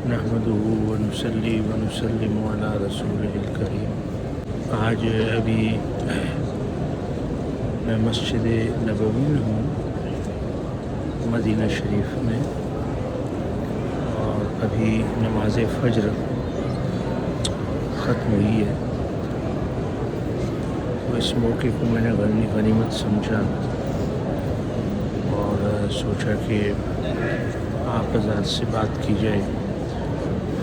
نحمده ونصلي ونسلم على رسوله الکریم۔ آج ابھی میں مسجد نبوی میں ہوں مدینہ شریف میں، اور ابھی نماز فجر ختم ہوئی ہے، تو اس موقع کو میں نے غنیمت سمجھا اور سوچا کہ آپ حضرات سے بات کی جائے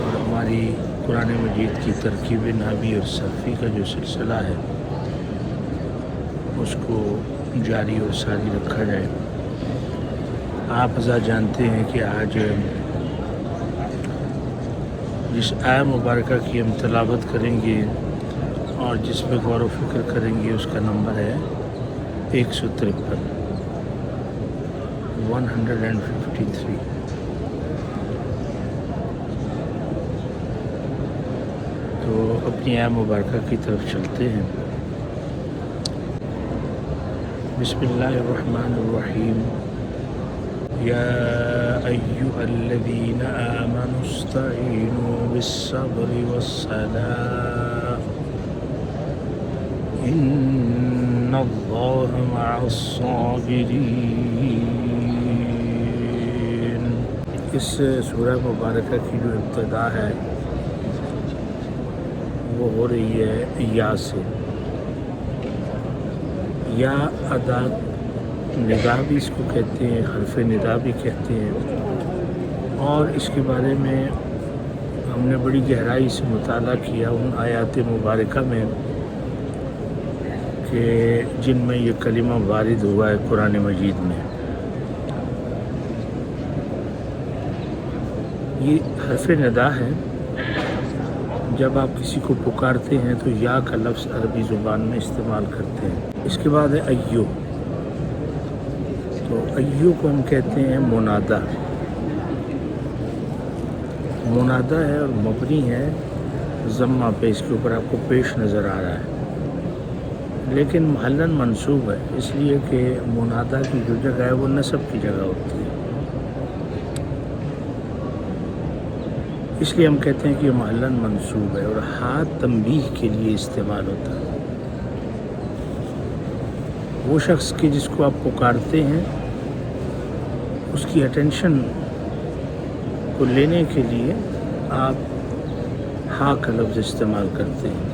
اور ہماری قرآن مجید کی ترکیب نحوی اور صرفی کا جو سلسلہ ہے اس کو جاری اور ساری رکھا جائے۔ آپ حضرات جانتے ہیں کہ آج جس آیہ مبارکہ کی ہم تلاوت کریں گے اور جس پہ غور و فکر کریں گے اس کا نمبر ہے 153 153۔ تو اپنی آیہ مبارکہ کی طرف چلتے ہیں۔ بسم اللہ الرحمن الرحیم۔ یا ایہا الذین آمنوا استعینوا بالصبر والصلاة ان اللہ مع الصابرین۔ اس سورہ مبارکہ کی جو ابتدا ہے وہ ہو رہی ہے یا سے۔ یا ادا ندا بھی اس کو کہتے ہیں، حرف ندا بھی کہتے ہیں، اور اس کے بارے میں ہم نے بڑی گہرائی سے مطالعہ کیا ان آیات مبارکہ میں کہ جن میں یہ کلمہ وارد ہوا ہے قرآن مجید میں۔ یہ حرف ندا ہے، جب آپ کسی کو پکارتے ہیں تو یا کا لفظ عربی زبان میں استعمال کرتے ہیں۔ اس کے بعد ہے ایو، تو ایو کو ہم کہتے ہیں منادا۔ منادا ہے اور مبنی ہے ضمہ پہ، اس کے اوپر آپ کو پیش نظر آ رہا ہے، لیکن محلاً منصوب ہے، اس لیے کہ منادا کی جو جگہ ہے وہ نصب کی جگہ ہوتی ہے، اس لیے ہم کہتے ہیں کہ یہ محلاً منصوب ہے، اور ہاتھ تنبیہ کے لیے استعمال ہوتا ہے۔ وہ شخص کی جس کو آپ پکارتے ہیں اس کی اٹینشن کو لینے کے لیے آپ ہا کا لفظ استعمال کرتے ہیں۔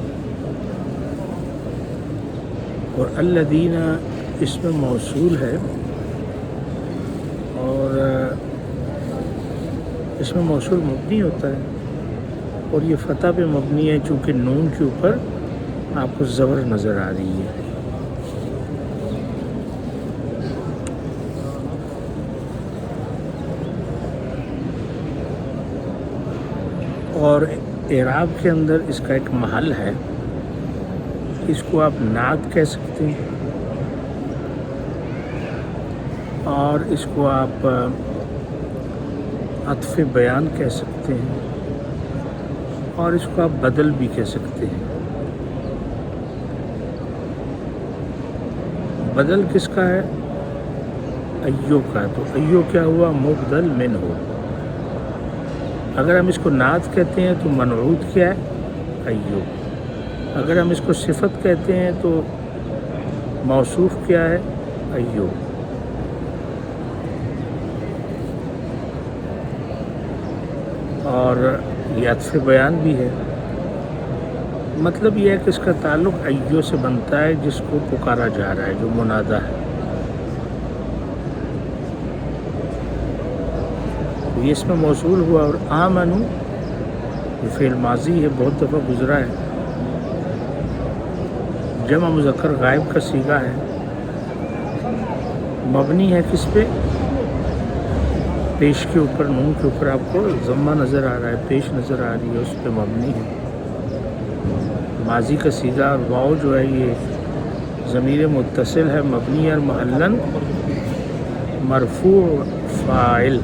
اور الذین اس میں موصول ہے، اور اس میں موصول مبنی ہوتا ہے، اور یہ فتح پہ مبنی ہے چونکہ نون کے اوپر آپ کو زبر نظر آ رہی ہے۔ اور اعراب کے اندر اس کا ایک محل ہے، اس کو آپ نعت کہہ سکتے ہیں، اور اس کو آپ عطف بیان کہہ سکتے ہیں، اور اس کو آپ بدل بھی کہہ سکتے ہیں۔ بدل کس کا ہے؟ ایو کا۔ تو ایو کیا ہوا؟ مبدل من ہو۔ اگر ہم اس کو نعت کہتے ہیں تو منعوت کیا ہے؟ ایو۔ اگر ہم اس کو صفت کہتے ہیں تو موصوف کیا ہے؟ ایو۔ اور یہ عطف بیان بھی ہے، مطلب یہ ہے کہ اس کا تعلق ایو سے بنتا ہے جس کو پکارا جا رہا ہے، جو منادا ہے۔ یہ اس میں موصول ہوا، اور آمنو یہ فعل ماضی ہے، بہت دفعہ گزرا ہے، جمع مذکر غائب کا صیغہ ہے، مبنی ہے کس پہ؟ پیش کے اوپر، نون کے اوپر آپ کو ضمہ نظر آ رہا ہے، پیش نظر آ رہی ہے، اس پہ مبنی ہے، ماضی کا صیغہ۔ اور واو جو ہے یہ ضمیر متصل ہے، مبنی اور محلاً مرفوع فاعل،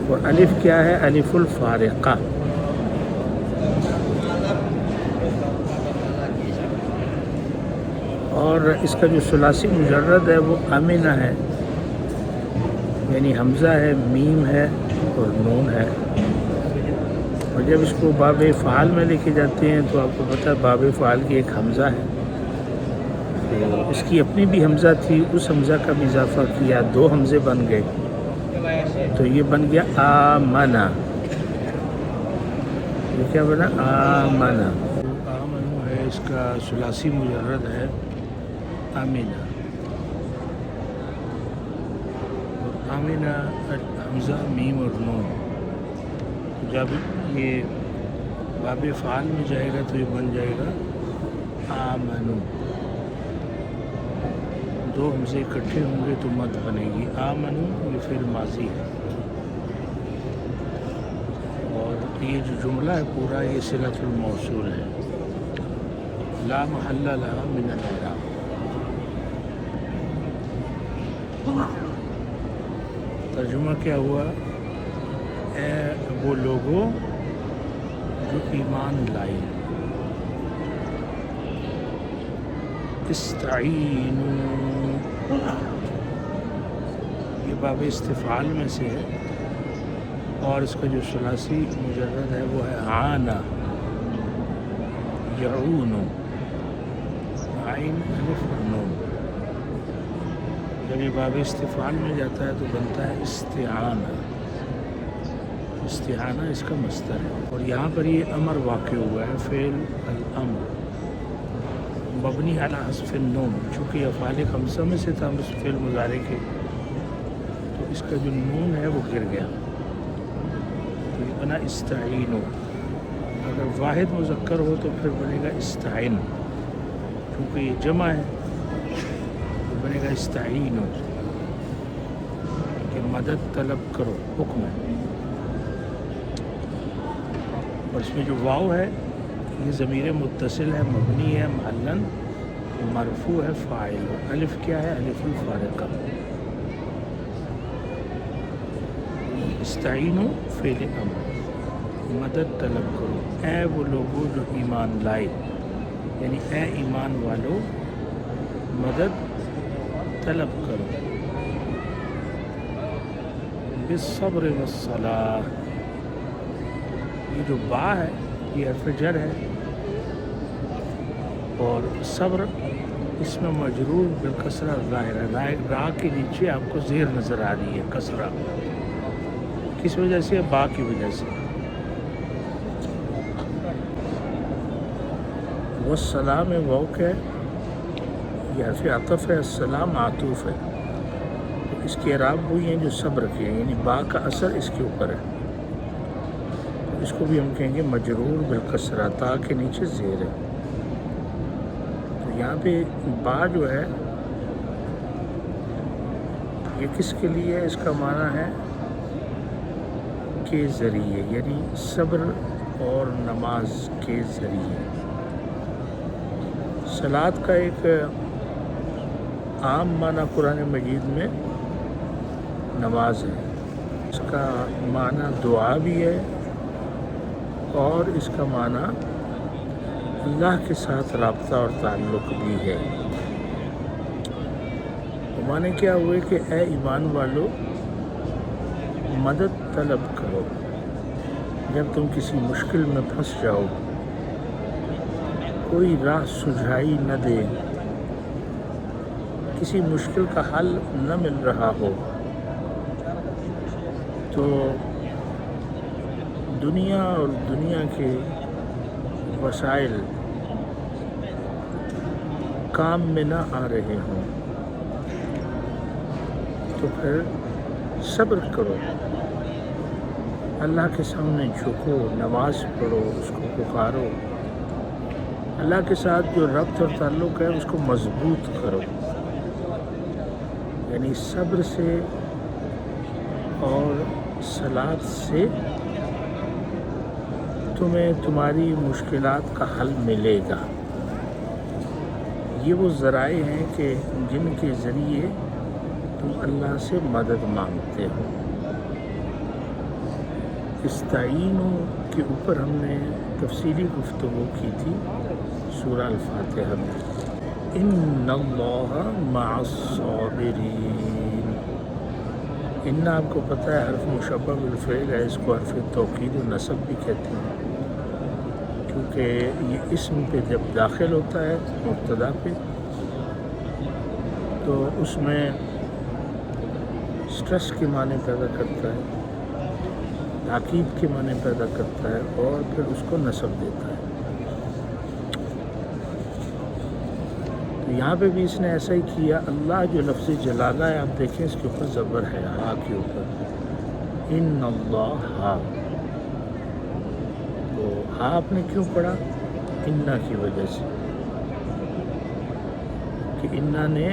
اور الف کیا ہے؟ الف الفارقہ۔ اور اس کا جو ثلاثی مجرد ہے وہ امنہ ہے، یعنی حمزہ ہے، میم ہے اور نون ہے۔ اور جب اس کو باب فعال میں لے کے جاتے ہیں تو آپ کو پتہ ہے باب فعال کی ایک حمزہ ہے، تو اس کی اپنی بھی حمزہ تھی، اس حمزہ کا بھی اضافہ کیا، 2 حمزے بن گئے، تو یہ بن گیا آمنا. یہ کیا بنا؟ آمنا. آمنو ہے، اس کا ثلاثی مجرد ہے آمینہ. آمینہ حمزہ میم اور نون، جب یہ باب فعال میں جائے گا تو یہ بن جائے گا آمنو. 2 حمزے اکٹھے ہوں گے تو مد بنے گی. آمنو یہ فعل ماضی ہے، اور یہ جو جملہ ہے پورا یہ صلۃ الموصول ہے، لا محل لها من الاعراب. ترجمہ کیا ہوا؟ اے وہ لوگوں جو ایمان لائے، استعینوا، یہ باب استفعال میں سے ہے، اور اس کا جو ثلاثی مجرد ہے وہ ہے عانا یعون، عین الف اور نون. جب یہ باب استفعال میں جاتا ہے تو بنتا ہے استعانہ. استعانہ اس کا مصدر ہے، اور یہاں پر یہ امر واقع ہوا ہے، فعل الامر مبنی علی حذف النون، چونکہ یہ افعال خمسہ میں سے تھا فعل مضارع کے، تو اس کا جو نون ہے وہ گر گیا، تو یہ بنا استعینو. اگر واحد مذکر ہو تو پھر بنے گا استعین، کیونکہ یہ جمع ہے تو بنے گا استعینو کہ مدد طلب کرو، حکم ہے. اور اس میں جو واو ہے یہ ضمیر متصل ہے، مبنی ہے محلاً مرفوع ہے، فاعل. الف کیا ہے؟ الف الفارقہ. استعینوا فعل امر، مدد طلب کرو، اے وہ لوگوں جو ایمان لائے، یعنی اے ایمان والو مدد طلب کرو، بالصبر والصلاح. یہ جو با ہے یہ حرف جر ہے، اور صبر اس میں مجرور بالکسرہ ظاہر ہے. را کے نیچے آپ کو زیر نظر آ رہی ہے کسرہ، کس وجہ سے؟ با کی وجہ سے. والسلام واو ہے، یہ حرف عطف ہے، السلام معطوف ہے، اس کے اعراب وہی ہیں جو صبر کے ہیں، یعنی با کا اثر اس کے اوپر ہے. اس کو بھی ہم کہیں گے مجرور بالکسرہ، تا کے نیچے زیر ہے. تو یہاں پہ با جو ہے یہ کس کے لیے ہے؟ اس کا معنی ہے کے ذریعے، یعنی صبر اور نماز کے ذریعے. صلاۃ کا ایک عام معنی قرآن مجید میں نماز ہے، اس کا معنی دعا بھی ہے، اور اس کا معنی اللہ کے ساتھ رابطہ اور تعلق بھی ہے. تو معنی کیا ہوئے کہ اے ایمان والو مدد طلب کرو جب تم کسی مشکل میں پھنس جاؤ، کوئی راہ سجھائی نہ دے، کسی مشکل کا حل نہ مل رہا ہو، تو دنیا اور دنیا کے وسائل کام میں نہ آ رہے ہوں، تو پھر صبر کرو، اللہ کے سامنے جھکو، نماز پڑھو، اس کو پکارو، اللہ کے ساتھ جو ربط اور تعلق ہے اس کو مضبوط کرو. یعنی صبر سے اور صلاۃ سے تمہیں تمہاری مشکلات کا حل ملے گا. یہ وہ ذرائع ہیں کہ جن کے ذریعے تم اللہ سے مدد مانگتے ہو. استعینوا کے اوپر ہم نے تفصیلی گفتگو کی تھی سورہ الفاتحہ میں. ان اللہ مع الصابرین، ان آپ کو پتہ ہے حرف مشبہ بالفعل ہے، اس کو حرف توکید و نصب بھی کہتے ہیں، کیونکہ یہ اسم پہ جب داخل ہوتا ہے مبتدا پہ تو اس میں اسٹریس کے معنی پیدا کرتا ہے، تاکید کے معنی پیدا کرتا ہے، اور پھر اس کو نصب دیتا ہے۔ تو یہاں پہ بھی اس نے ایسا ہی کیا۔ اللہ جو لفظ جلالہ ہے، آپ دیکھیں اس کے اوپر زبر ہے، ہا کے اوپر، ان اللہ ہا، تو ہا آپ نے کیوں پڑھا؟ انا کی وجہ سے، کہ انا نے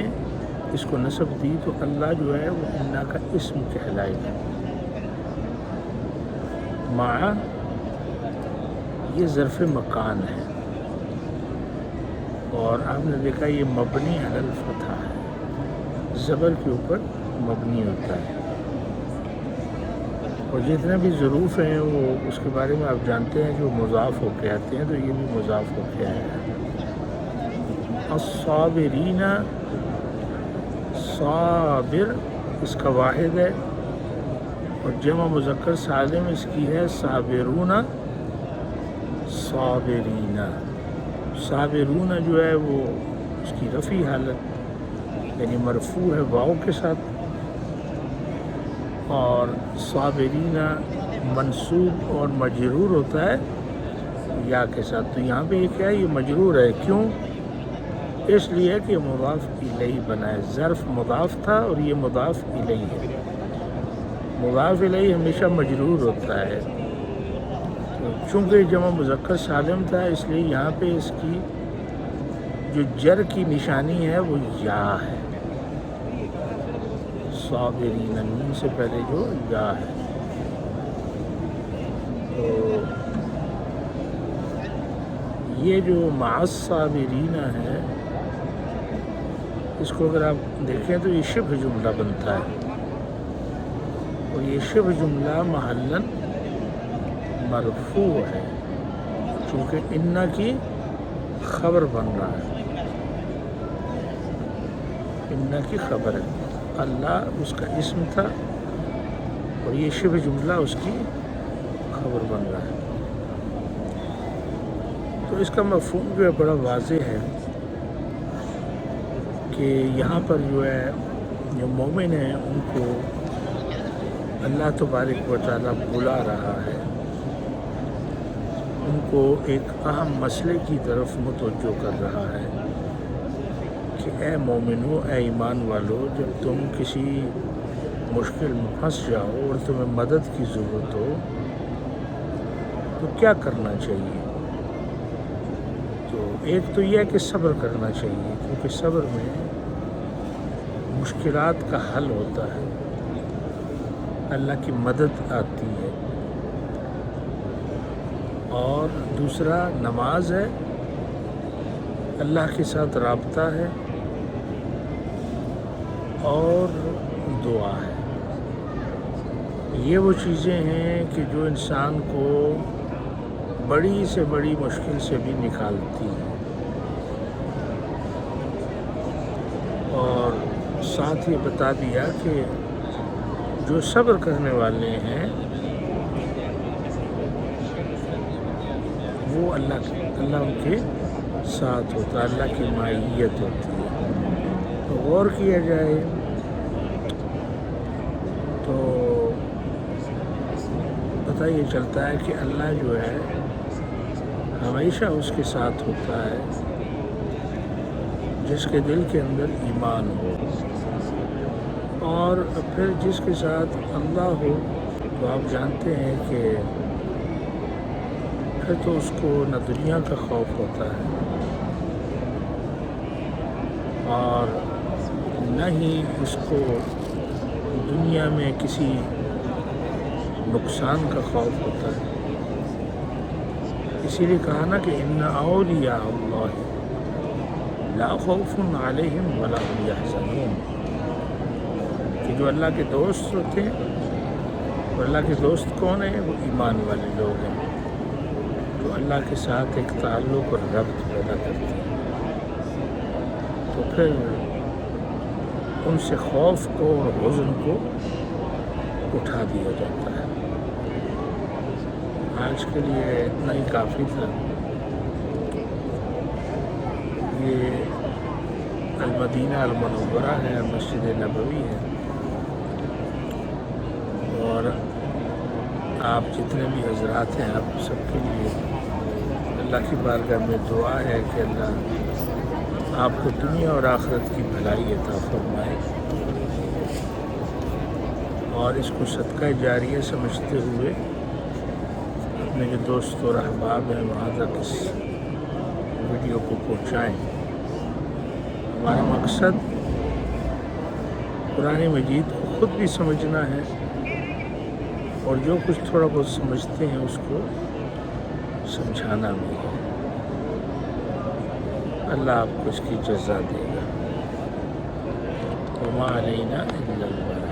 اس کو نصب دی تو اللہ جو ہے وہ انا کا اسم کہلائے گا۔ مع یہ ظرف مکان ہے، اور آپ نے دیکھا یہ مبنی علی الفتح ہے، زبر کے اوپر مبنی ہوتا ہے، اور جتنے بھی ظروف ہیں وہ اس کے بارے میں آپ جانتے ہیں کہ وہ مضاف ہو کے آتے ہیں، تو یہ بھی مضاف ہو کے آئے ہیں۔ الصابرین، صابر اس کا واحد ہے، اور جمع مذکر سالم اس کی ہے صابرون، صابرین۔ صابرون جو ہے وہ اس کی رفعی حالت یعنی مرفوع ہے واو کے ساتھ، اور صابرین منصوب اور مجرور ہوتا ہے یا کے ساتھ۔ تو یہاں پہ یہ کیا ہے؟ یہ مجرور ہے، کیوں؟ اس لیے کہ مضاف الیہ بنا ہے، ظرف مضاف تھا اور یہ مضاف الیہ ہے، مضاف الیہ ہمیشہ مجرور ہوتا ہے، چونکہ جمع مذکر سالم تھا اس لیے یہاں پہ اس کی جو جر کی نشانی ہے وہ یا ہے، صابرین، نون سے پہلے جو یا ہے۔ تو یہ جو مع الصابرین ہے، اس کو اگر آپ دیکھیں تو یہ شبہ جملہ بنتا ہے، اور یہ شبہ جملہ محلاً مرفوع ہے، چونکہ انا کی خبر بن رہا ہے، انا کی خبر ہے، اللہ اس کا اسم تھا اور یہ شبہ جملہ اس کی خبر بن رہا ہے۔ تو اس کا مفہوم جو ہے بڑا واضح ہے کہ یہاں پر جو ہے جو مومن ہیں ان کو اللہ تبارک و تعالیٰ بلا رہا ہے، ان کو ایک اہم مسئلے کی طرف متوجہ کر رہا ہے کہ اے مومنو، اے ایمان والو، جب تم کسی مشکل میں پھنس جاؤ اور تمہیں مدد کی ضرورت ہو تو کیا کرنا چاہیے؟ تو ایک تو یہ ہے کہ صبر کرنا چاہیے، کیونکہ صبر میں مشکلات کا حل ہوتا ہے، اللہ کی مدد آتی ہے۔ اور دوسرا نماز ہے، اللہ کے ساتھ رابطہ ہے، اور دعا ہے۔ یہ وہ چیزیں ہیں کہ جو انسان کو بڑی سے بڑی مشکل سے بھی نکالتی ہیں، اور ساتھ ہی بتا دیا کہ جو صبر کرنے والے ہیں وہ اللہ ان کے ساتھ ہوتا ہے، اللہ کی معیت ہوتی ہے۔ تو غور کیا جائے تو پتہ یہ چلتا ہے کہ اللہ جو ہے ہمیشہ اس کے ساتھ ہوتا ہے جس کے دل کے اندر ایمان ہو، اور پھر جس کے ساتھ اللہ ہو تو آپ جانتے ہیں کہ پھر تو اس کو نہ دنیا کا خوف ہوتا ہے اور نہ ہی اس کو دنیا میں کسی نقصان کا خوف ہوتا ہے۔ اسی لیے کہا نا کہ ان اولیاء اللہ لا خوف علیہم ولا هم یحزنون، کہ جو اللہ کے دوست ہوتے ہیں، اور اللہ کے دوست کون ہیں؟ وہ ایمان والے لوگ ہیں، تو اللہ کے ساتھ ایک تعلق اور ربط پیدا کرتے ہیں، تو پھر ان سے خوف کو اور حزن کو اٹھا دیا جاتا ہے۔ آج کے لیے اتنا ہی کافی تھا۔ یہ المدینہ المنورہ ہے، مسجد نبوی ہے، اور آپ جتنے بھی حضرات ہیں آپ سب کے لیے اللہ کی بارگاہ میں دعا ہے کہ اللہ آپ کو دنیا اور آخرت کی بھلائی عطا فرمائے، اور اس کو صدقہ جاریہ سمجھتے ہوئے اپنے جو دوست اور احباب ہیں وہاں تک اس ویڈیو کو پہنچائیں۔ ہمارا مقصد قرآن مجید کو خود بھی سمجھنا ہے، اور جو کچھ تھوڑا بہت سمجھتے ہیں اس کو سمجھانا بھی ہے۔ اللہ آپ کو اس کی جزا دے گا۔ وما علینا الا البلاغ۔